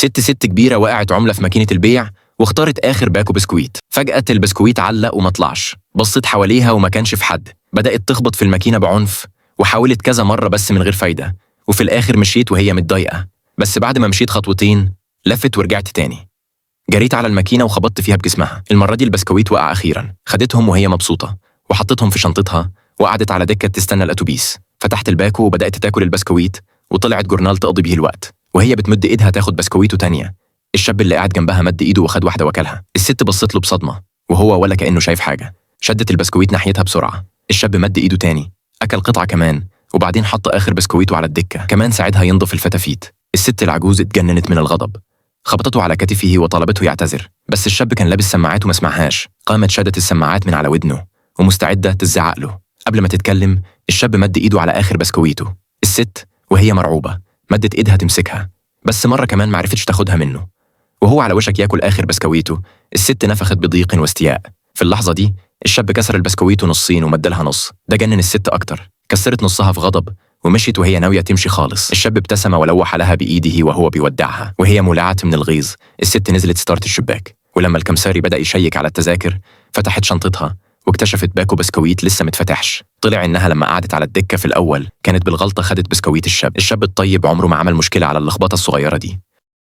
ست كبيرة وقعت عملة في ماكينة البيع واختارت آخر باكو بسكويت. فجأة البسكويت علق وما طلعش. بصت حواليها وما كانش في حد. بدأت تخبط في الماكينة بعنف وحاولت كذا مرة بس من غير فايدة. وفي الآخر مشيت وهي متضايقة. بس بعد ما مشيت خطوتين لفت ورجعت تاني. جريت على الماكينة وخبطت فيها بجسمها. المرة دي البسكويت وقع أخيرا. خدتهم وهي مبسوطة وحطتهم في شنطتها وقعدت على دكة تستنى الأتوبيس. فتحت الباكو وبدأت تاكل البسكويت وطلعت جورنال تقضي بيه الوقت. وهي بتمد إيدها تاخد بسكويته تانية، الشاب اللي قاعد جنبها مد إيده وخد واحدة وكلها. الست بصت له بصدمة وهو ولا كأنه شايف حاجة. شدت البسكويت ناحيتها بسرعة. الشاب مد إيده تاني أكل قطعة كمان وبعدين حط آخر بسكويته على الدكة. كمان ساعدها ينظف الفتافيت. الست العجوز اتجننت من الغضب. خبطته على كتفه وطلبته يعتذر، بس الشاب كان لابس سماعات وما سمعهاش. قامت شدت السماعات من على ودنه ومستعدة تزعق له. قبل ما تتكلم الشاب مد إيده على آخر بسكويته. الست وهي مرعوبة مدت إيدها تمسكها، بس مرة كمان معرفتش تاخدها منه. وهو على وشك ياكل آخر بسكويته الست نفخت بضيق واستياء. في اللحظة دي الشاب كسر البسكويته نصين ومدلها نص. ده جنن الست أكتر. كسرت نصها في غضب ومشيت وهي ناوية تمشي خالص. الشاب ابتسم ولوح لها بإيده وهو بيودعها. وهي مولعة من الغيظ الست نزلت ستارت الشباك. ولما الكمساري بدأ يشيك على التذاكر فتحت شنطتها واكتشفت باكو بسكويت لسه متفتحش. طلع إنها لما قعدت على الدكة في الأول كانت بالغلطة خدت بسكويت الشاب. الشاب الطيب عمره ما عمل مشكلة على اللخبطة الصغيرة دي.